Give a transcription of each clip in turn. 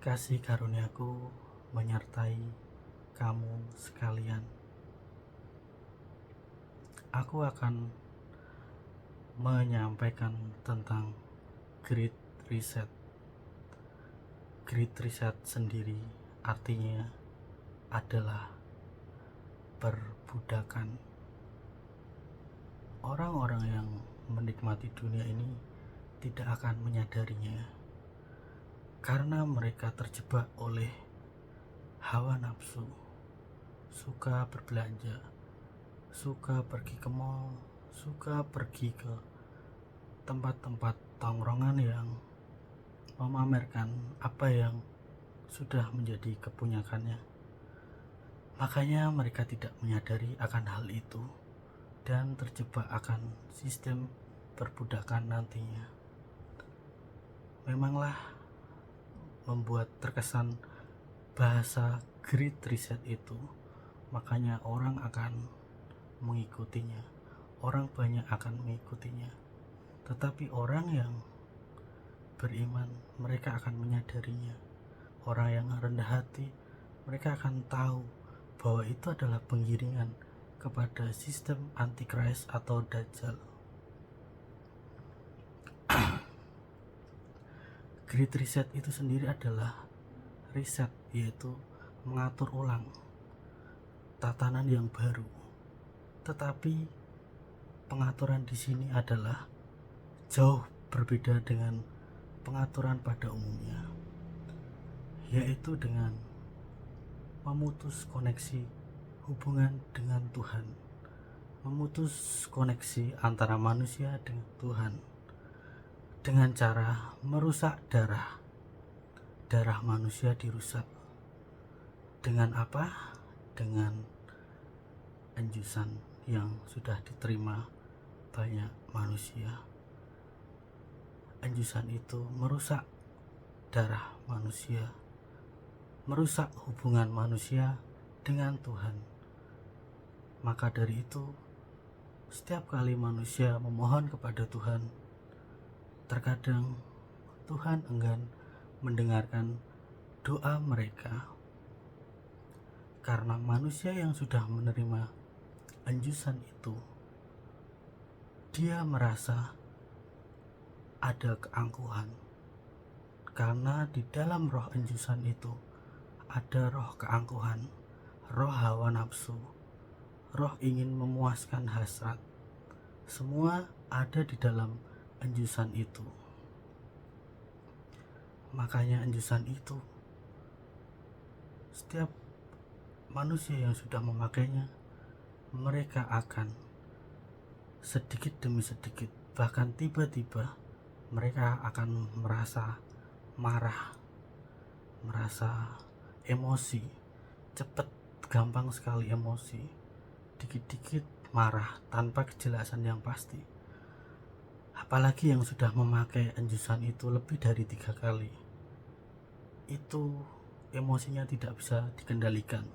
Kasih karuniaku menyertai kamu sekalian. Aku akan menyampaikan tentang Great Reset. Great Reset sendiri artinya adalah perbudakan. Orang-orang yang menikmati dunia ini tidak akan menyadarinya karena mereka terjebak oleh hawa nafsu, suka berbelanja, suka pergi ke mall, suka pergi ke tempat-tempat tongkrongan yang memamerkan apa yang sudah menjadi kepunyakannya. Makanya mereka tidak menyadari akan hal itu dan terjebak akan sistem perbudakan nantinya. Memanglah membuat terkesan bahasa Great Reset itu, makanya orang akan mengikutinya, orang banyak akan mengikutinya. Tetapi orang yang beriman, mereka akan menyadarinya. Orang yang rendah hati, mereka akan tahu bahwa itu adalah penggiringan kepada sistem antikris atau dajjal. Great Reset itu sendiri adalah reset, yaitu mengatur ulang tatanan yang baru. Tetapi pengaturan di sini adalah jauh berbeda dengan pengaturan pada umumnya, yaitu dengan memutus koneksi hubungan dengan Tuhan, memutus koneksi antara manusia dengan Tuhan dengan cara merusak darah manusia dirusak. Dengan apa? Dengan enjusan yang sudah diterima banyak manusia. Enjusan itu merusak darah manusia, merusak hubungan manusia dengan Tuhan. Maka dari itu, setiap kali manusia memohon kepada Tuhan, terkadang Tuhan enggan mendengarkan doa mereka karena manusia yang sudah menerima enjusan itu, dia merasa ada keangkuhan karena di dalam roh enjusan itu ada roh keangkuhan, roh hawa nafsu, roh ingin memuaskan hasrat. Semua ada di dalam enjusan itu. Makanya enjusan itu, setiap manusia yang sudah memakainya, mereka akan sedikit demi sedikit, bahkan tiba-tiba mereka akan merasa marah, merasa emosi, cepat, gampang sekali emosi, dikit-dikit marah tanpa kejelasan yang pasti. Apalagi yang sudah memakai enjusan itu lebih dari 3 kali, itu emosinya tidak bisa dikendalikan.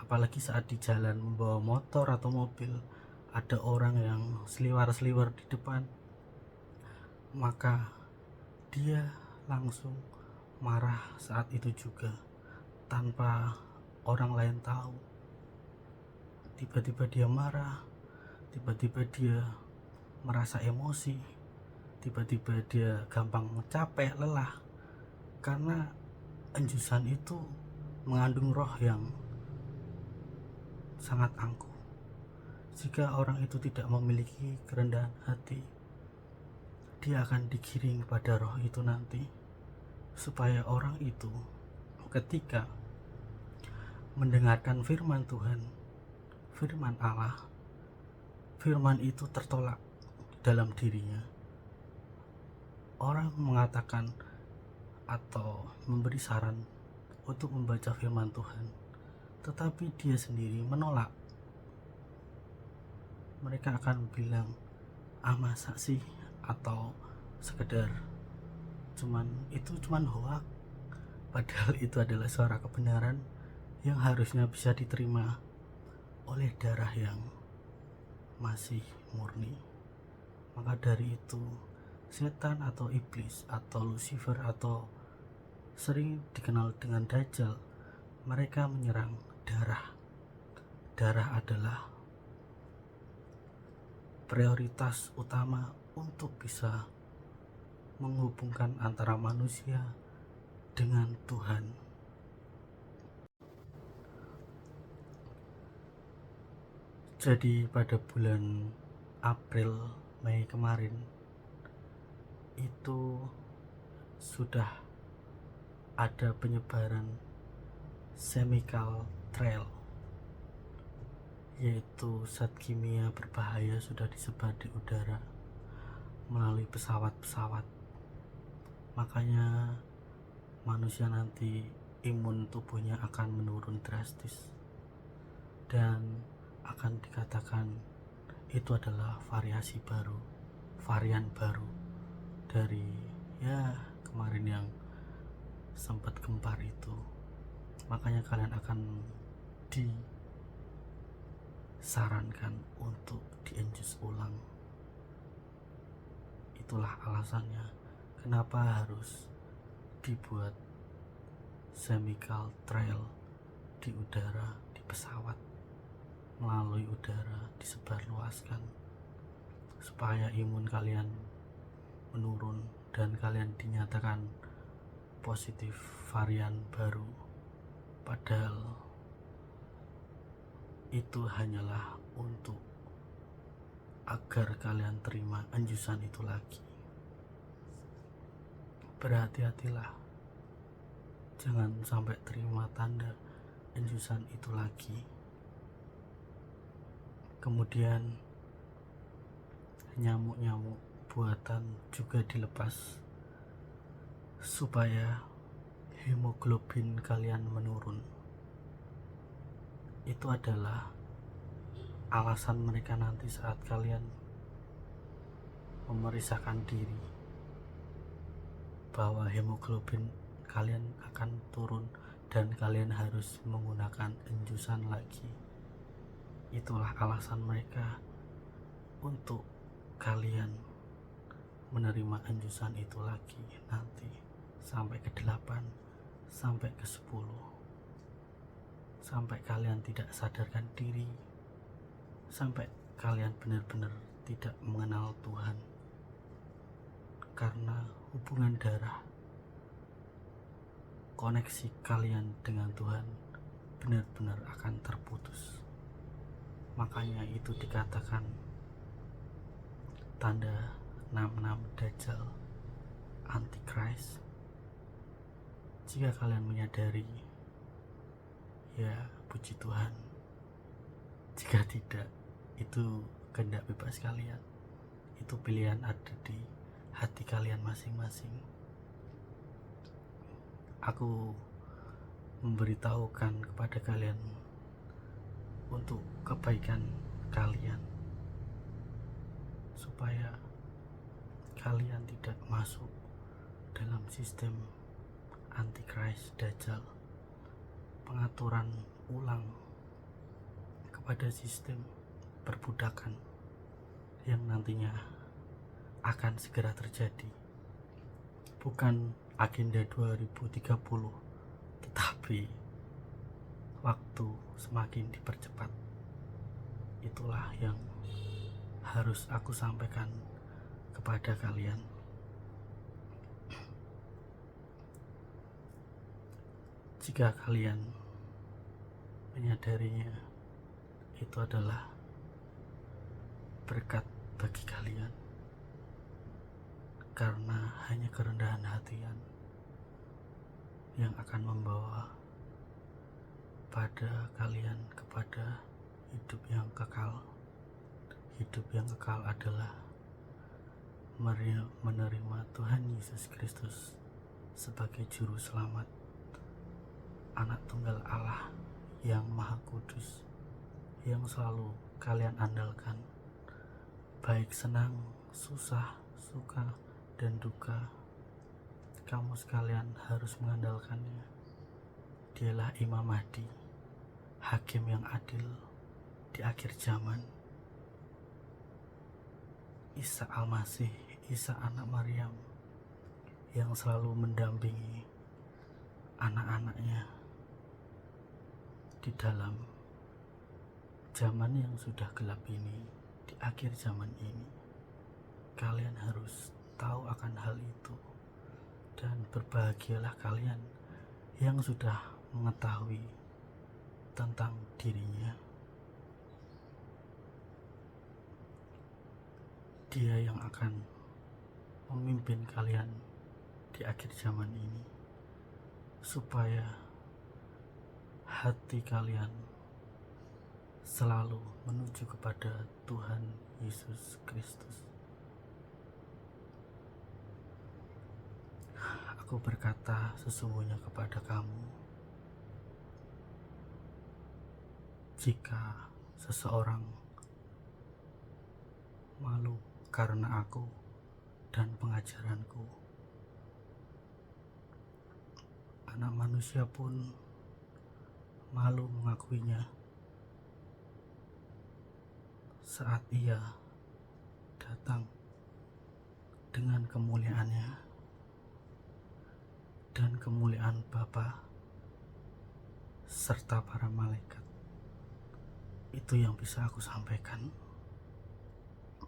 Apalagi saat di jalan membawa motor atau mobil, ada orang yang seliwar-seliwar di depan, maka dia langsung marah saat itu juga tanpa orang lain tahu. Tiba-tiba dia marah, tiba-tiba dia merasa emosi, tiba-tiba dia gampang capek, lelah, karena enjusan itu mengandung roh yang sangat angkuh. Jika orang itu tidak memiliki kerendahan hati, dia akan digiring pada roh itu nanti, supaya orang itu ketika mendengarkan firman Tuhan, firman Allah, firman itu tertolak dalam dirinya. Orang mengatakan atau memberi saran untuk membaca firman Tuhan, tetapi dia sendiri menolak. Mereka akan bilang, masa sih, atau sekedar itu cuman hoak. Padahal itu adalah suara kebenaran yang harusnya bisa diterima oleh darah yang masih murni. Maka dari itu, setan atau iblis atau Lucifer atau sering dikenal dengan Dajjal, mereka menyerang darah. Darah adalah prioritas utama untuk bisa menghubungkan antara manusia dengan Tuhan. Jadi pada bulan April Mei kemarin itu sudah ada penyebaran chemical trail, yaitu zat kimia berbahaya sudah disebar di udara melalui pesawat-pesawat. Makanya manusia nanti imun tubuhnya akan menurun drastis dan akan dikatakan itu adalah varian baru dari kemarin yang sempat gempar itu. Makanya kalian akan disarankan untuk dienjus ulang. Itulah alasannya kenapa harus dibuat chemical trail di udara, di pesawat, melalui udara disebarluaskan supaya imun kalian menurun dan kalian dinyatakan positif varian baru. Padahal itu hanyalah untuk agar kalian terima enjusan itu lagi. Berhati-hatilah, jangan sampai terima tanda enjusan itu lagi. Kemudian nyamuk-nyamuk buatan juga dilepas supaya hemoglobin kalian menurun. Itu adalah alasan mereka nanti saat kalian memeriksakan diri bahwa hemoglobin kalian akan turun dan kalian harus menggunakan enjusan lagi. Itulah alasan mereka untuk kalian menerima enjusan itu lagi nanti sampai ke-8, sampai ke-10, sampai kalian tidak sadarkan diri, sampai kalian benar-benar tidak mengenal Tuhan. Karena hubungan darah, koneksi kalian dengan Tuhan benar-benar akan terputus. Makanya itu dikatakan tanda 66 Dajjal, Antichrist. Jika kalian menyadari, ya puji Tuhan. Jika tidak, itu kehendak bebas kalian. Itu pilihan ada di hati kalian masing-masing. Aku memberitahukan kepada kalian untuk kebaikan kalian, supaya kalian tidak masuk dalam sistem Antichrist Dajjal, pengaturan ulang kepada sistem perbudakan yang nantinya akan segera terjadi. Bukan agenda 2030, tetapi waktu semakin dipercepat. Itulah yang harus aku sampaikan kepada kalian. Jika kalian menyadarinya, itu adalah berkat bagi kalian, karena hanya kerendahan hatian yang akan membawa pada kalian kepada hidup yang kekal. Hidup yang kekal adalah menerima Tuhan Yesus Kristus sebagai juru selamat, Anak Tunggal Allah yang Maha Kudus, yang selalu kalian andalkan, baik senang, susah, suka, dan duka. Kamu sekalian harus mengandalkannya. Dialah Imam Mahdi, Hakim yang adil di akhir zaman. Isa Al-Masih, Isa anak Maryam, yang selalu mendampingi anak-anaknya di dalam zaman yang sudah gelap ini, di akhir zaman ini. Kalian harus tahu akan hal itu, dan berbahagialah kalian yang sudah mengetahui tentang dirinya. Dia yang akan memimpin kalian di akhir zaman ini, supaya hati kalian selalu menuju kepada Tuhan Yesus Kristus. Aku berkata sesungguhnya kepada kamu, jika seseorang malu karena aku dan pengajaranku, anak manusia pun malu mengakuinya saat ia datang dengan kemuliaannya dan kemuliaan Bapa serta para malaikat. Itu yang bisa aku sampaikan,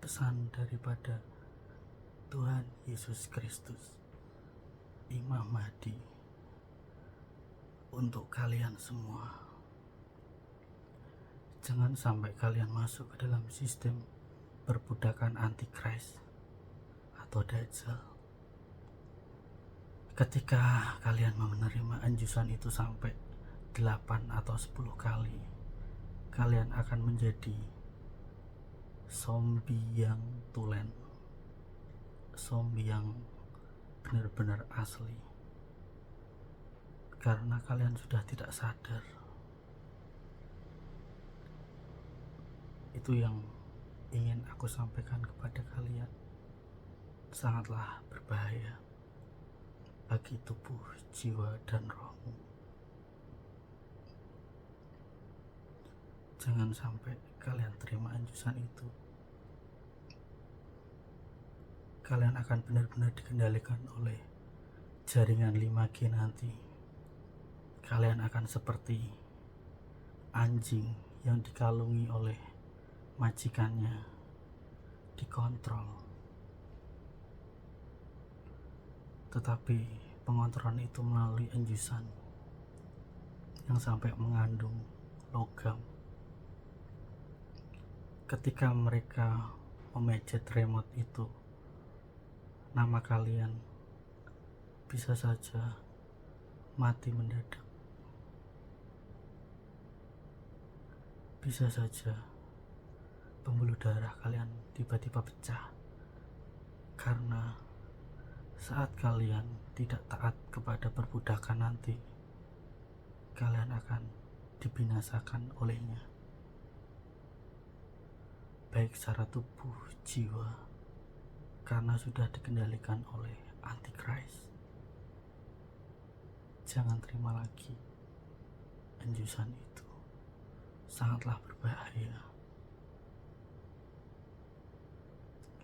pesan daripada Tuhan Yesus Kristus, Imam Mahdi, untuk kalian semua. Jangan sampai kalian masuk ke dalam sistem perbudakan antikris atau Dajjal. Ketika kalian menerima anjusan itu sampai 8 atau 10 kali, kalian akan menjadi zombie yang tulen, zombie yang benar-benar asli, karena kalian sudah tidak sadar. Itu yang ingin aku sampaikan kepada kalian. Sangatlah berbahaya bagi tubuh, jiwa, dan rohmu. Jangan sampai kalian terima anjusan itu. Kalian akan benar-benar dikendalikan oleh jaringan 5G nanti. Kalian akan seperti anjing yang dikalungi oleh majikannya, dikontrol. Tetapi pengontrolan itu melalui anjusan yang sampai mengandung logam. Ketika mereka memencet remote itu, nama kalian bisa saja mati mendadak. Bisa saja pembuluh darah kalian tiba-tiba pecah, karena saat kalian tidak taat kepada perbudakan nanti, kalian akan dibinasakan olehnya, baik secara tubuh, jiwa, karena sudah dikendalikan oleh antikris. Jangan terima lagi anjusan itu, sangatlah berbahaya.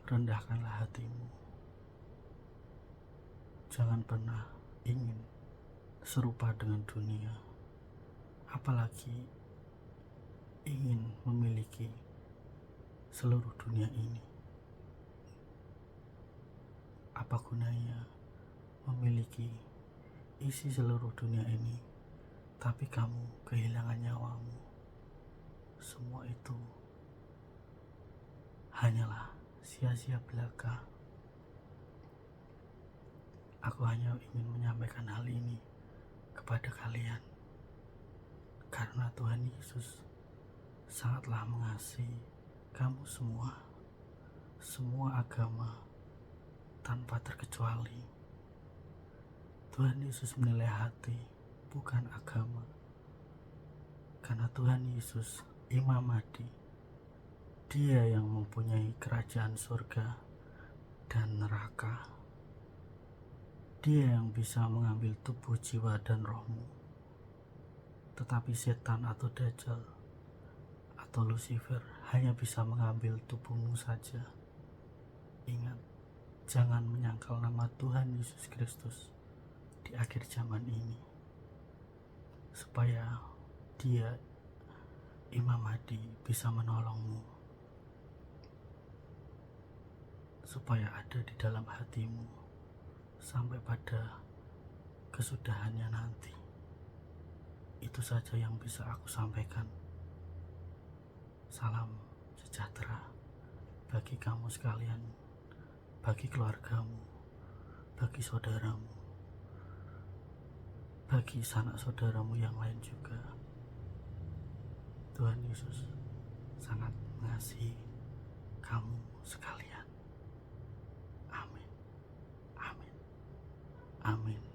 Rendahkanlah hatimu. Jangan pernah ingin serupa dengan dunia, apalagi ingin memiliki seluruh dunia ini. Apa gunanya memiliki isi seluruh dunia ini, tapi kamu kehilangan nyawamu? Semua itu hanyalah sia-sia belaka. Aku hanya ingin menyampaikan hal ini kepada kalian, karena Tuhan Yesus sangatlah mengasihi kamu semua, semua agama tanpa terkecuali. Tuhan Yesus menilai hati, bukan agama. Karena Tuhan Yesus, Imam Mahdi, Dia yang mempunyai kerajaan surga dan neraka. Dia yang bisa mengambil tubuh, jiwa, dan rohmu. Tetapi setan atau Dajjal atau Lucifer hanya bisa mengambil tubuhmu saja. Ingat, jangan menyangkal nama Tuhan Yesus Kristus di akhir zaman ini. supaya dia, Imam Mahdi, bisa menolongmu, supaya ada di dalam hatimu sampai pada kesudahannya nanti. Itu saja yang bisa aku sampaikan. Salam sejahtera bagi kamu sekalian, bagi keluargamu, bagi saudaramu, bagi sanak saudaramu yang lain juga. Tuhan Yesus sangat mengasihi kamu sekalian. Amin. Amin. Amin.